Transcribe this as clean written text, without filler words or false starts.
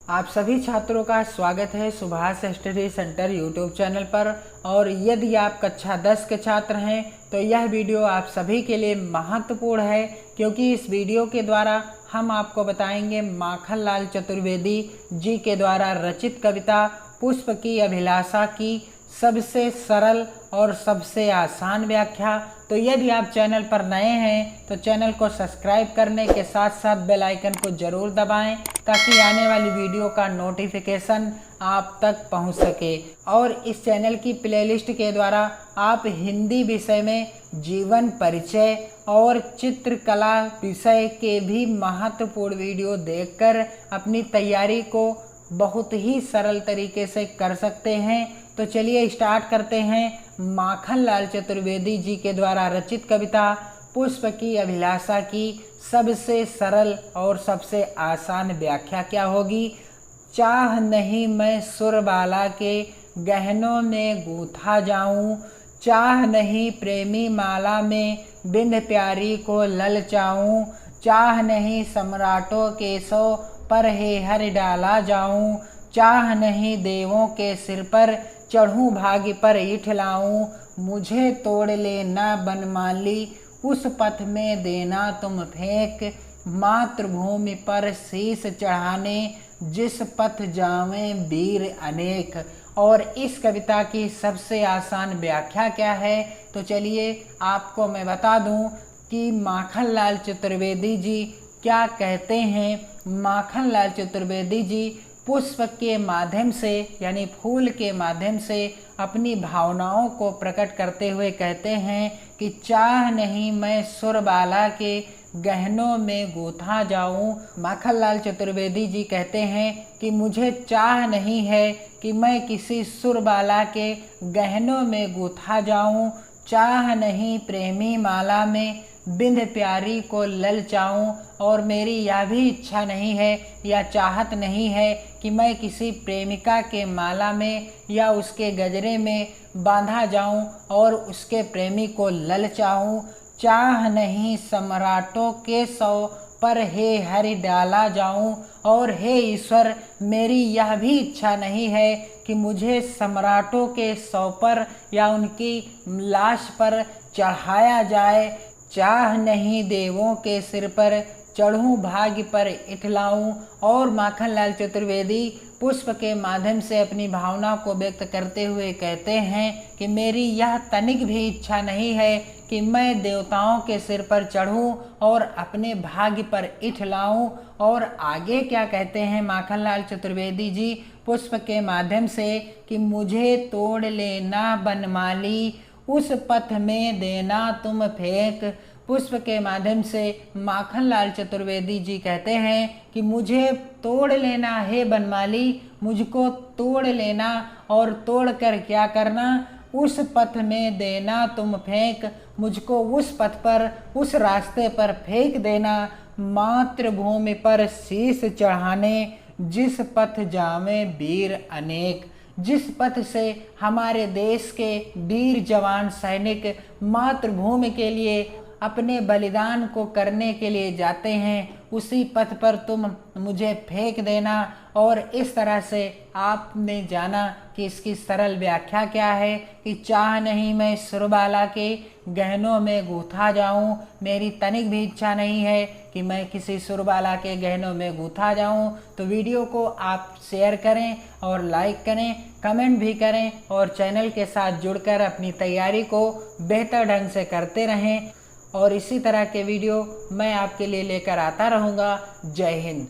आप सभी छात्रों का स्वागत है Subhash study centre YouTube channel पर। और यदि आप कक्षा 10 के छात्र हैं तो यह वीडियो आप सभी के लिए महत्वपूर्ण है, क्योंकि इस वीडियो के द्वारा हम आपको बताएंगे माखनलाल चतुर्वेदी जी के द्वारा रचित कविता पुष्प की अभिलाषा की सबसे सरल और सबसे आसान व्याख्या। तो यदि आप चैनल पर नए हैं तो चैनल को सब्सक्राइब करने के साथ साथ बेल आइकन को ज़रूर दबाएं, ताकि आने वाली वीडियो का नोटिफिकेशन आप तक पहुंच सके। और इस चैनल की प्लेलिस्ट के द्वारा आप हिंदी विषय में जीवन परिचय और चित्रकला विषय के भी महत्वपूर्ण वीडियो देखकर अपनी तैयारी को बहुत ही सरल तरीके से कर सकते हैं। तो चलिए स्टार्ट करते हैं माखनलाल चतुर्वेदी जी के द्वारा रचित कविता पुष्प की अभिलाषा की सबसे सरल और सबसे आसान व्याख्या क्या होगी। चाह नहीं मैं सुरबाला के गहनों में गूंथा जाऊं, चाह नहीं प्रेमी माला में बिंद प्यारी को ललचाऊं, चाह नहीं सम्राटों के सौ पर हे हर डाला जाऊं, चाह नहीं देवों के सिर पर चढ़ूं भाग्य पर इठलाऊं, मुझे तोड़ लेना बनमाली उस पथ में देना तुम फेंक, मातृभूमि पर शीश चढ़ाने जिस पथ जावें वीर अनेक। और इस कविता की सबसे आसान व्याख्या क्या है, तो चलिए आपको मैं बता दूं कि माखनलाल चतुर्वेदी जी क्या कहते हैं। माखनलाल चतुर्वेदी जी पुष्प के माध्यम से यानी फूल के माध्यम से अपनी भावनाओं को प्रकट करते हुए कहते हैं कि चाह नहीं मैं सुरबाला के गहनों में गूंथा जाऊं। माखनलाल चतुर्वेदी जी कहते हैं कि मुझे चाह नहीं है कि मैं किसी सुरबाला के गहनों में गूंथा जाऊं, चाह नहीं प्रेमी माला में बिंद प्यारी को ललचाऊं, और मेरी यह भी इच्छा नहीं है या चाहत नहीं है कि मैं किसी प्रेमिका के माला में या उसके गजरे में बांधा जाऊं और उसके प्रेमी को ललचाऊं, चाह नहीं सम्राटों के सौ पर हे हरि डाला जाऊं, और हे ईश्वर मेरी यह भी इच्छा नहीं है कि मुझे सम्राटों के सौ पर या उनकी लाश पर चढ़ाया जाए, चाह नहीं देवों के सिर पर चढ़ूं भाग्य पर इठलाऊं। और माखनलाल चतुर्वेदी पुष्प के माध्यम से अपनी भावना को व्यक्त करते हुए कहते हैं कि मेरी यह तनिक भी इच्छा नहीं है कि मैं देवताओं के सिर पर चढ़ूं और अपने भाग्य पर इठलाऊं। और आगे क्या कहते हैं माखनलाल चतुर्वेदी जी पुष्प के माध्यम से कि मुझे तोड़ लेना बनमाली उस पथ में देना तुम फेंक। पुष्प के माध्यम से माखनलाल चतुर्वेदी जी कहते हैं कि मुझे तोड़ लेना है बनमाली, मुझको तोड़ लेना और तोड़ कर क्या करना, उस पथ में देना तुम फेंक, मुझको उस पथ पर उस रास्ते पर फेंक देना, मातृभूमि पर शीश चढ़ाने जिस पथ जावें वीर अनेक। जिस पथ से हमारे देश के वीर जवान सैनिक मातृभूमि के लिए अपने बलिदान को करने के लिए जाते हैं, उसी पथ पर तुम मुझे फेंक देना। और इस तरह से आपने जाना कि इसकी सरल व्याख्या क्या है कि चाह नहीं मैं सुरबाला के गहनों में गूंथा जाऊं, मेरी तनिक भी इच्छा नहीं है कि मैं किसी सुरबाला के गहनों में गूंथा जाऊं। तो वीडियो को आप शेयर करें और लाइक करें, कमेंट भी करें, और चैनल के साथ जुड़कर अपनी तैयारी को बेहतर ढंग से करते रहें। और इसी तरह के वीडियो मैं आपके लिए लेकर आता रहूँगा। जय हिंद।